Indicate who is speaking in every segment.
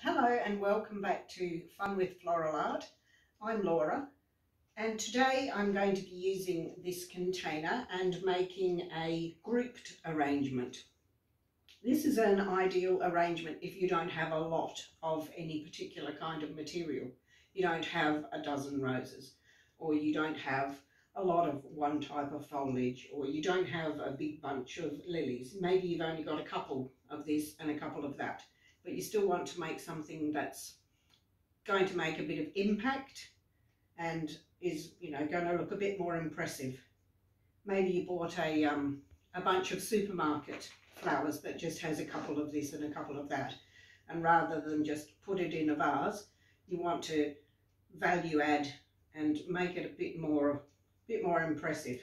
Speaker 1: Hello and welcome back to Fun with Floral Art. I'm Laura and today I'm going to be using this container and making a grouped arrangement. This is an ideal arrangement if you don't have a lot of any particular kind of material. You don't have a dozen roses, or you don't have a lot of one type of foliage, or you don't have a big bunch of lilies. Maybe you've only got a couple of this and a couple of that. But you still want to make something that's going to make a bit of impact and is, going to look a bit more impressive. Maybe you bought a bunch of supermarket flowers that just has a couple of this and a couple of that, and rather than just put it in a vase, you want to value add and make it a bit more impressive.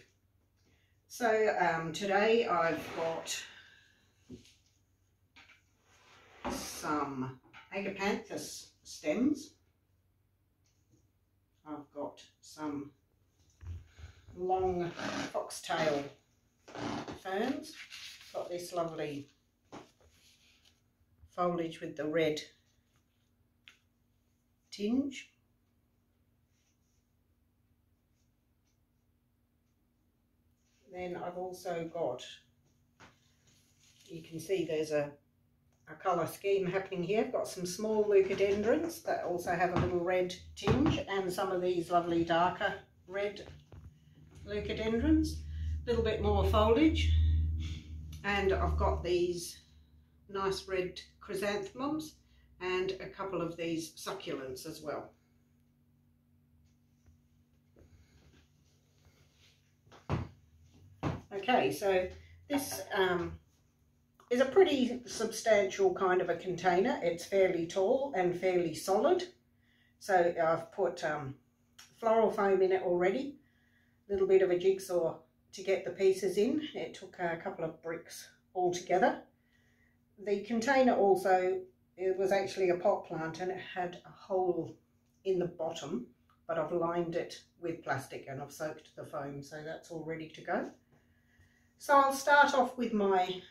Speaker 1: So today I've got some agapanthus stems. I've got some long foxtail ferns. Got this lovely foliage with the red tinge. Then I've also got, you can see there's a colour scheme happening here. I've got some small leucadendrons that also have a little red tinge, and some of these lovely darker red leucadendrons, a little bit more foliage, and I've got these nice red chrysanthemums and a couple of these succulents as well. Okay, so this is a pretty substantial kind of a container. It's fairly tall and fairly solid. So I've put floral foam in it already. A little bit of a jigsaw to get the pieces in. It took a couple of bricks altogether. The container also, it was actually a pot plant and it had a hole in the bottom, but I've lined it with plastic and I've soaked the foam, so that's all ready to go. So I'll start off with my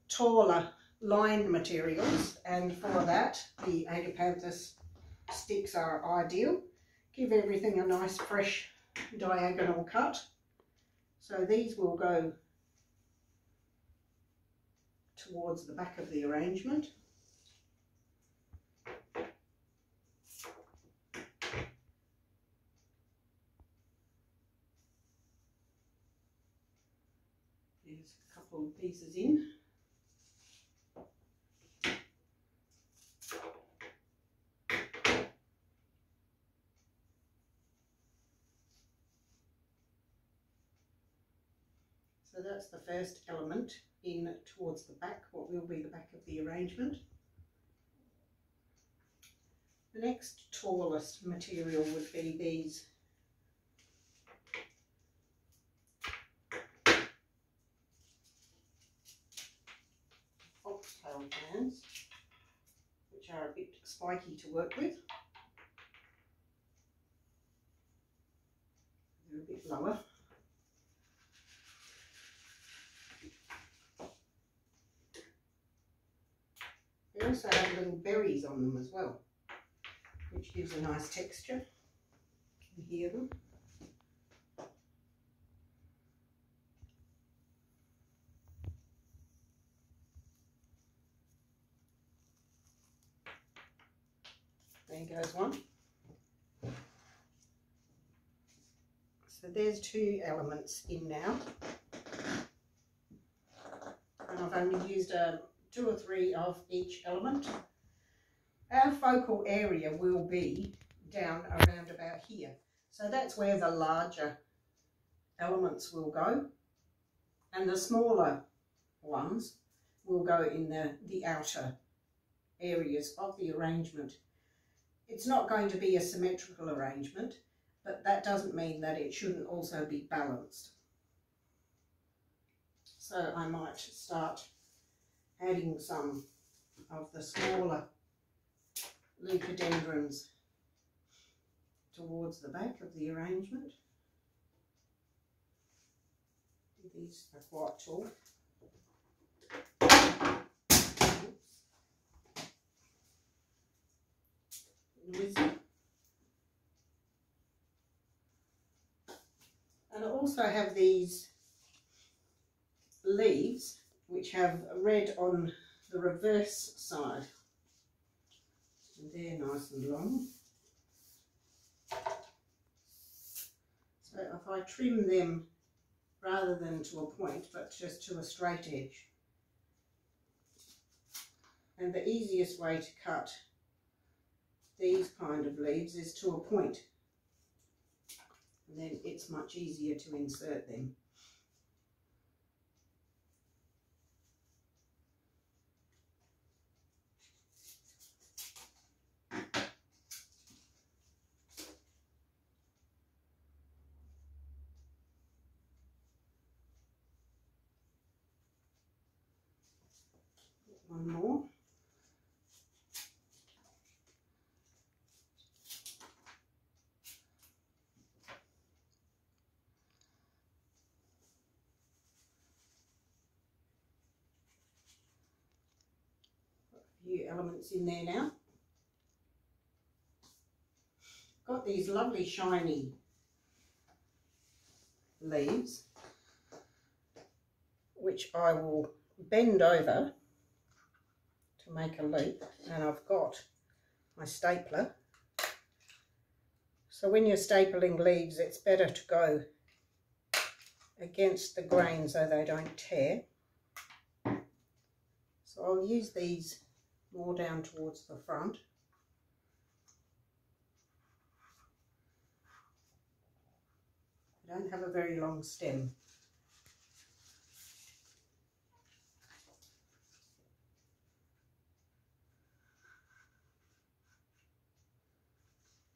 Speaker 1: taller line materials, and for that the agapanthus sticks are ideal. Give everything a nice fresh diagonal cut. So these will go towards the back of the arrangement. There's a couple of pieces in. So that's the first element in towards the back, what will be the back of the arrangement. The next tallest material would be these foxtail ferns, which are a bit spiky to work with. They're a bit lower. They also have little berries on them as well, which gives a nice texture. You can hear them. There goes one. So there's two elements in now. And I've only used 2 or 3 of each element. Our focal area will be down around about here. So that's where the larger elements will go, and the smaller ones will go in the outer areas of the arrangement. It's not going to be a symmetrical arrangement, but that doesn't mean that it shouldn't also be balanced. So I might start adding some of the smaller leucadendrons towards the back of the arrangement. These are quite tall. with them. And I also have these leaves which have red on the reverse side. And they're nice and long. So if I trim them rather than to a point, but just to a straight edge. And the easiest way to cut these kind of leaves is to a point. And then it's much easier to insert them. One more. Got a few elements in there now. Got these lovely shiny leaves which I will bend over to make a loop, and I've got my stapler. So when you're stapling leaves, it's better to go against the grain so they don't tear. So I'll use these more down towards the front. I don't have a very long stem.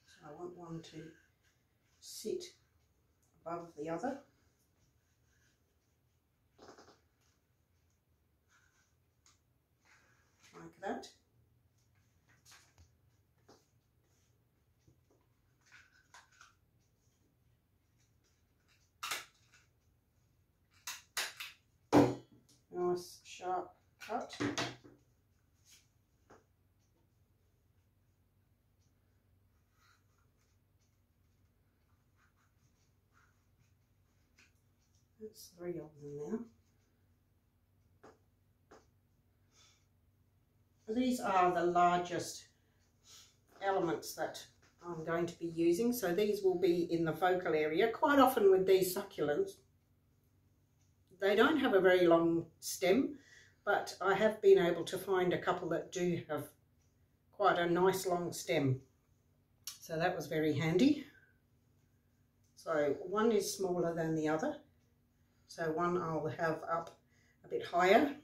Speaker 1: So I want one to sit above the other. Like that. Nice sharp cut. That's 3 of them now. These are the largest elements that I'm going to be using, so these will be in the focal area. Quite often with these succulents, they don't have a very long stem, but I have been able to find a couple that do have quite a nice long stem. So that was very handy. So one is smaller than the other. So one I'll have up a bit higher.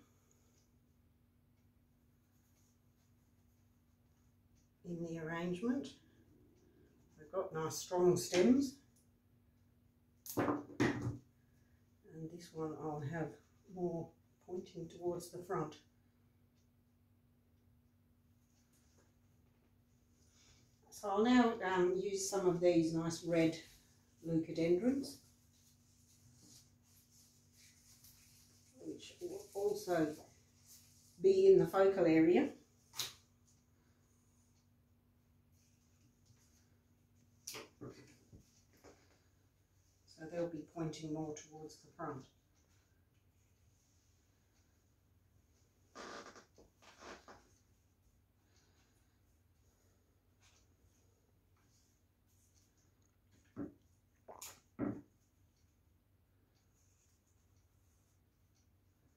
Speaker 1: In the arrangement. They've got nice strong stems. And this one I'll have more pointing towards the front. So I'll now use some of these nice red leucadendrons, which will also be in the focal area. So they'll be pointing more towards the front.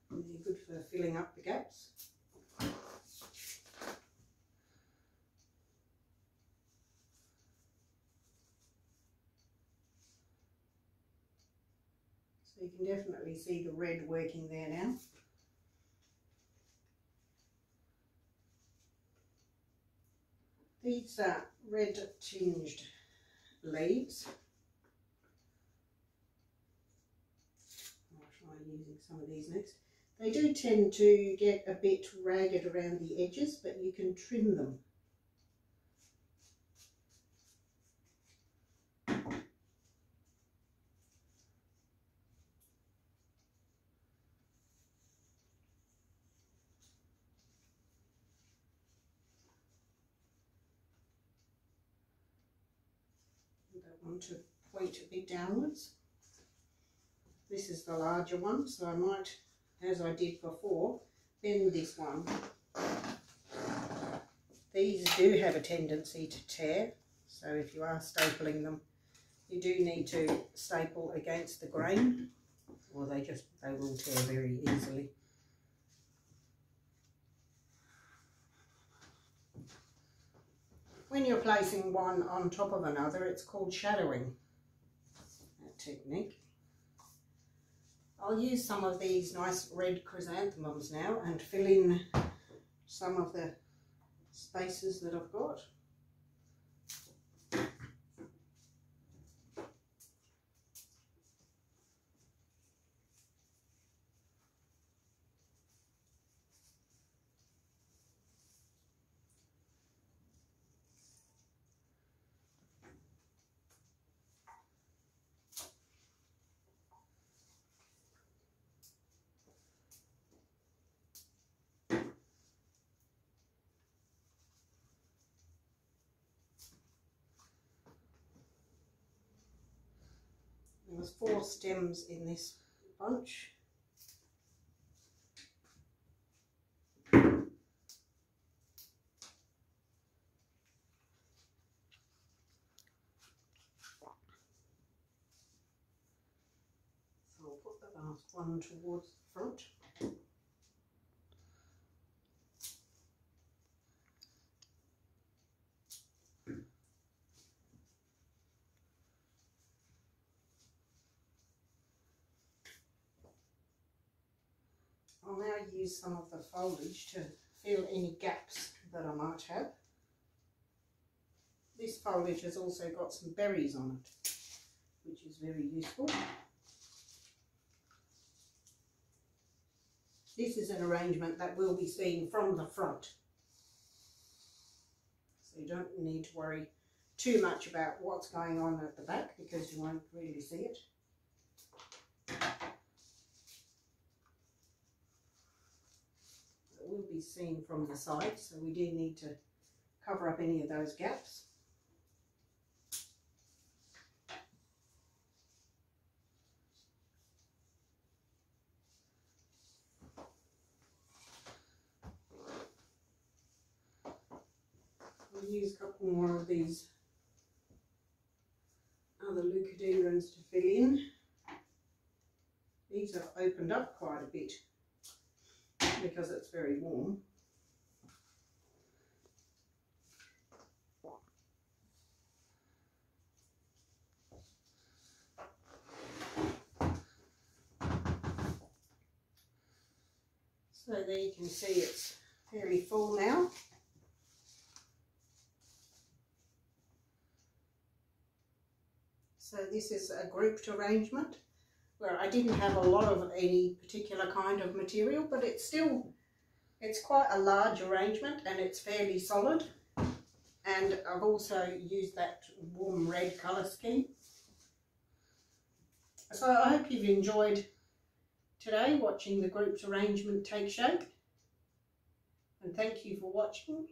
Speaker 1: And they're good for filling up the gaps. So you can definitely see the red working there now. These are red tinged leaves. I'll try using some of these next. They do tend to get a bit ragged around the edges, but you can trim them. want to point a bit downwards. This is the larger one, so I might, as I did before, bend this one. These do have a tendency to tear, so if you are stapling them, you do need to staple against the grain, or they will tear very easily. When you're placing one on top of another, it's called shadowing, that technique. I'll use some of these nice red chrysanthemums now and fill in some of the spaces that I've got. There's 4 stems in this bunch. So I'll put the last one towards the front. I'll now use some of the foliage to fill any gaps that I might have. This foliage has also got some berries on it, which is very useful. This is an arrangement that will be seen from the front, so you don't need to worry too much about what's going on at the back because you won't really see it. It will be seen from the side, so we do need to cover up any of those gaps. I'll use a couple more of these other leucadendrons to fill in. These have opened up quite a bit because it's very warm. So there you can see it's fairly full now. So this is a grouped arrangement where I didn't have a lot of any particular kind of material, but it's quite a large arrangement and it's fairly solid. And I've also used that warm red colour scheme. So I hope you've enjoyed today watching the grouped arrangement take shape. And thank you for watching.